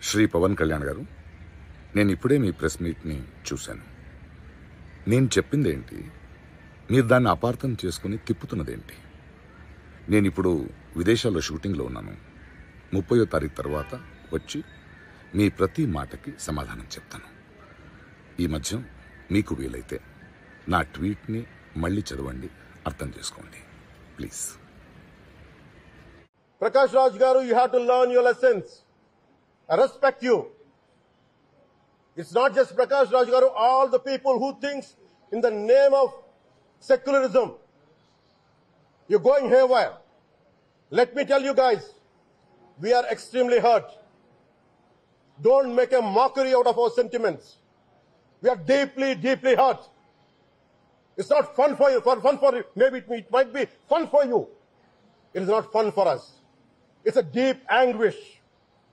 శ్రీ పవన్ కళ్యాణ్ గారు, నేను ఇప్పుడే మీ ప్రెస్ మీట్ని చూశాను. నేను చెప్పిందేంటి, మీరు దాన్ని అపార్థం చేసుకుని తిప్పుతున్నదేంటి? నేను ఇప్పుడు విదేశాల్లో షూటింగ్లో ఉన్నాను. 30వ తారీఖు తర్వాత వచ్చి మీ ప్రతి మాటకి సమాధానం చెప్తాను. ఈ మధ్య మీకు వీలైతే నా ట్వీట్ని మళ్ళీ చదవండి, అర్థం చేసుకోండి please. Prakash Raj Garu, you have to learn your lessons. I respect you. It's not just Prakash Raj Garu, all the people who thinks in the name of secularism. You're going haywire. Let me tell you guys, we are extremely hurt. Don't make a mockery out of our sentiments. We are deeply, deeply hurt. It's not fun for you, maybe it might be fun for you. It is not fun for us. It's a deep anguish,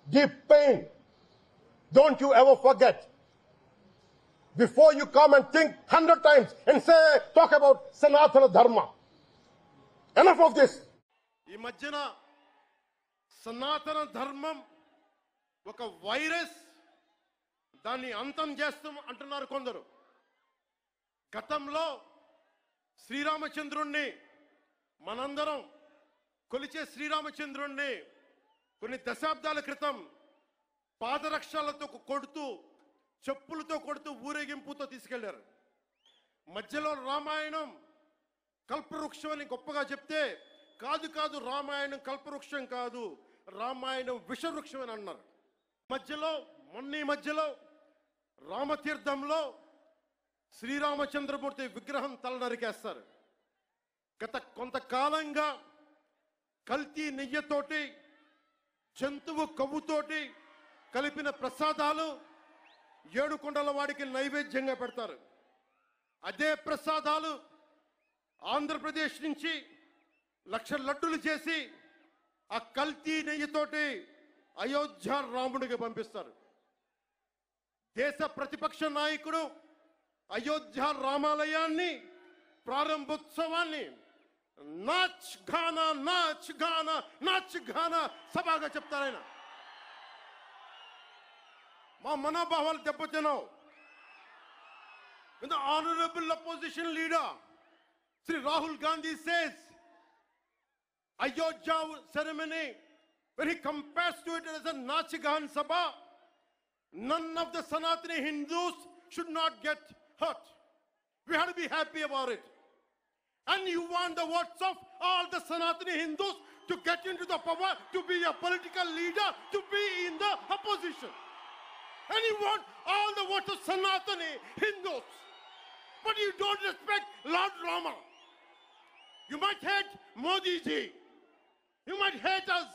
deep pain. Don't you ever forget. Before you come and think 100 times and say, talk about Sanatana Dharma. Enough of this. ఈ మధ్యన సనాతన ధర్మం ఒక virus, దాన్ని అంతం చేస్తాం అంటున్నారు కొందరు. గతంలో శ్రీరామచంద్రుణ్ణి మనందరం కొలిచే శ్రీరామచంద్రుణ్ణి కొన్ని దశాబ్దాల క్రితం పాదరక్షలతో కొడుతూ, చెప్పులతో కొడుతూ, ఊరేగింపుతో తీసుకెళ్లారు. మధ్యలో రామాయణం కల్పవృక్షం అని గొప్పగా చెప్తే, కాదు కాదు రామాయణం కల్పవృక్షం కాదు, రామాయణం విషవృక్షం అని అన్నారు. మధ్యలో రామతీర్థంలో శ్రీరామచంద్రమూర్తి విగ్రహం తల నరికేస్తారు. గత కొంతకాలంగా కల్తీ నెయ్యతోటి, జంతువు కొవ్వుతోటి కలిపిన ప్రసాదాలు ఏడుకొండల వాడికి నైవేద్యంగా పెడతారు. అదే ప్రసాదాలు ఆంధ్రప్రదేశ్ నుంచి 1,00,000 లడ్డులు చేసి ఆ కల్తీ నెయ్యితోటి అయోధ్య రాముడికి పంపిస్తారు. దేశ ప్రతిపక్ష నాయకుడు అయోధ్య రామాలయాన్ని ప్రారంభోత్సవాన్ని నాచ్ గానా నాచ్ గానా నాచ్ గానా సభగా చెప్తారాయన. మా మనోభావాలు దెబ్బతిన్నావు. When the honorable opposition leader Sri Rahul Gandhi says Ayodhya ceremony, when he compares to it as a Nachigan Sabha, none of the Sanatani Hindus should not get hurt. We have to be happy about it. And you want the votes of all the Sanatani Hindus to get into the power, to be a political leader, to be in the opposition. And you want all the votes of Sanatani Hindus. But you don't respect Lord Rama. You might hate Modi ji. You might hate us.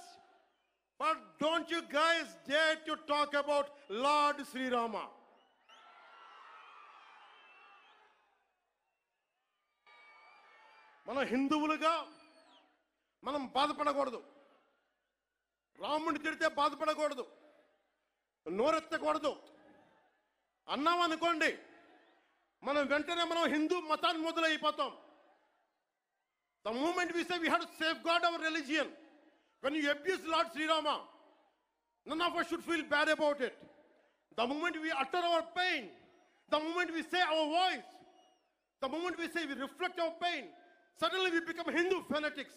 But don't you guys dare to talk about Lord Sri Rama. మన హిందువులుగా మనం బాధపడకూడదు. రాముడిని తిడితే బాధపడకూడదు, నోరెత్తకూడదు. అన్నాం అనుకోండి, మనం వెంటనే హిందూ మతాన్ని మొదలైపోతాం. The moment we say we have to safeguard our religion, when you abuse Lord Sri Rama, none of us should feel bad about it. The moment we utter our pain, the moment we say our voice, the moment we say we reflect our pain, suddenly we become Hindu fanatics.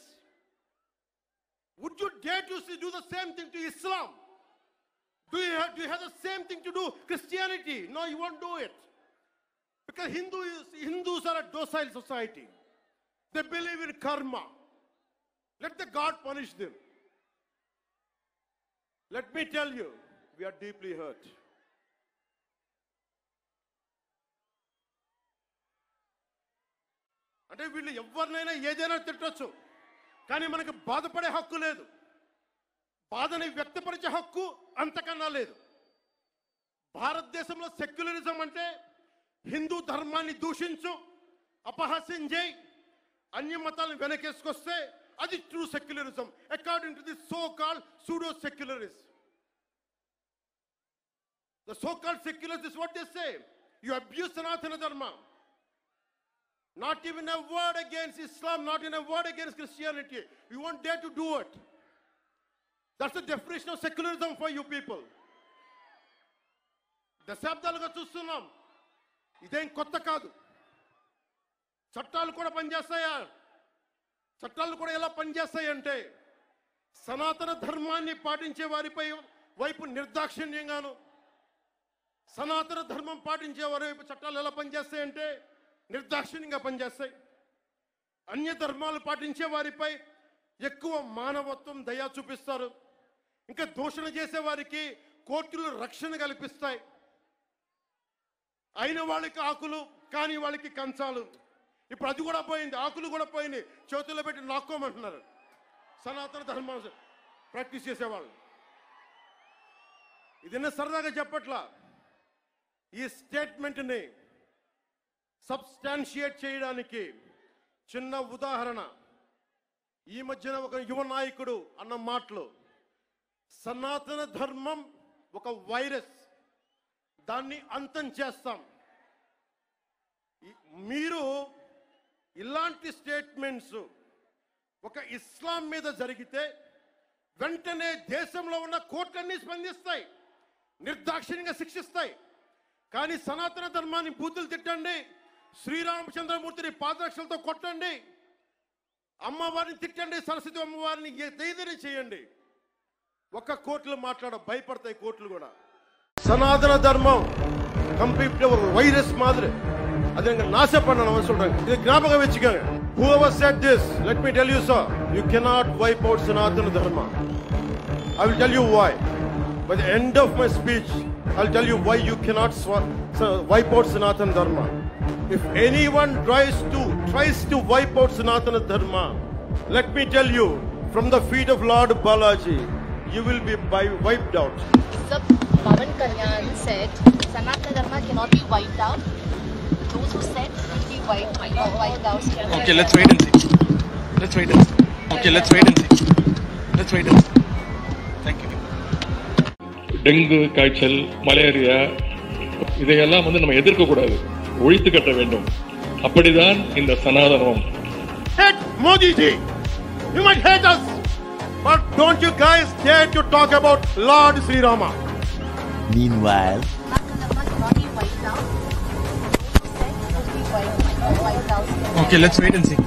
Would you dare to do the same thing to Islam? Do you have the same thing to do Christianity? No, you won't do it. Because Hindus are a docile society. They believe in karma. Let the God punish them. Let me tell you, we are deeply hurt. అంటే వీళ్ళు ఎవరినైనా ఏదైనా తిట్టొచ్చు, కానీ మనకు బాధపడే హక్కు లేదు. బాధని వ్యక్తపరిచే హక్కు అంతకన్నా లేదు. భారతదేశంలో సెక్యులరిజం అంటే హిందూ ధర్మాన్ని దూషించు, అపహాస్యం చేయి, అన్య మతాలను వెనకేసుకొస్తే అది true secularism according to the so called pseudo secularist. The so called secularists is what they say. You abuse Sanatana Dharma. Not even a word against Islam, not even a word against Christianity. You won't dare to do it. That's the definition of secularism for you people. దశాబ్దాలుగా చూస్తున్నాం. ఇదేం కొత్త కాదు. చట్టాలు కూడా పనిచేస్తాయా? చట్టాలు కూడా ఎలా పనిచేస్తాయంటే సనాతన ధర్మాన్ని పాటించే వారిపై వైపు నిర్దాక్షిణ్యంగాను, సనాతన ధర్మం పాటించే వారి వైపు చట్టాలు ఎలా పనిచేస్తాయంటే నిర్దాక్షిణ్యంగా పనిచేస్తాయి. అన్య ధర్మాలు పాటించే వారిపై ఎక్కువ మానవత్వం, దయ చూపిస్తారు. ఇంకా దూషణ చేసే వారికి కోర్టులు రక్షణ కల్పిస్తాయి. అయిన వాళ్ళకి ఆకులు, కాని వాళ్ళకి కంచాలు. ఇప్పుడు అది కూడా పోయింది, ఆకులు కూడా పోయింది. చేతుల్లో పెట్టి నాక్కోమంటున్నారు సనాతన ధర్మం ప్రాక్టీస్ చేసేవాళ్ళు. ఇది సరదాగా చెప్పట్లా. ఈ స్టేట్మెంట్ని సబ్స్టాన్షియేట్ చేయడానికి చిన్న ఉదాహరణ. ఈ మధ్యన ఒక యువ నాయకుడు అన్న మాటలు, సనాతన ధర్మం ఒక వైరస్, దాన్ని అంతం చేస్తాం. మీరు ఇలాంటి స్టేట్మెంట్స్ ఒక ఇస్లాం మీద జరిగితే వెంటనే దేశంలో ఉన్న కోర్టులన్నీ స్పందిస్తాయి, నిర్దాక్షిణ్యంగా శిక్షిస్తాయి. కానీ సనాతన ధర్మాన్ని బూతులు తిట్టండి, శ్రీరామచంద్రమూర్తిని పాదరక్షలతో కొట్టండి, అమ్మవారిని తిట్టండి, సరస్వతి అమ్మవారిని ఏదైనా చేయండి, ఒక్క కోర్టులు భయపడతాయి కోర్టులు కూడా. సనాతన ధర్మం కంప్లీట్ వైరస్ మాదిరి, అది నాశపడిన சொல்றேன். இது ஞாபகம் வச்சுக்கோங்க. Whoever said this, let me tell you sir, you cannot wipe out Sanatana Dharma. I will tell you why. By the end of my speech, I'll tell you why you cannot wipe out Sanatana Dharma. If anyone tries to wipe out Sanatana Dharma, let me tell you, from the feet of Lord Balaji, you will be wiped out. Sir, Pawan Kalyan said Sanatana Dharma cannot be wiped out. Those who said it will be wiped out. Okay, let's wait and see. Okay, let's wait and see. Thank you. Dengue காய்ச்சல், malaria, இதையெல்லாம் நம்ம எதிர்க்க கூடாது, ஒழித்து கட்ட வேண்டும். அப்படிதான் இந்த சனாதனம். Hate Modi ji. You might hate us, but don't you guys dare to talk about Lord Sri Rama. Meanwhile, Sanatana Dharma cannot be wiped out. Those who said it will be wiped out. Okay, let's wait and see.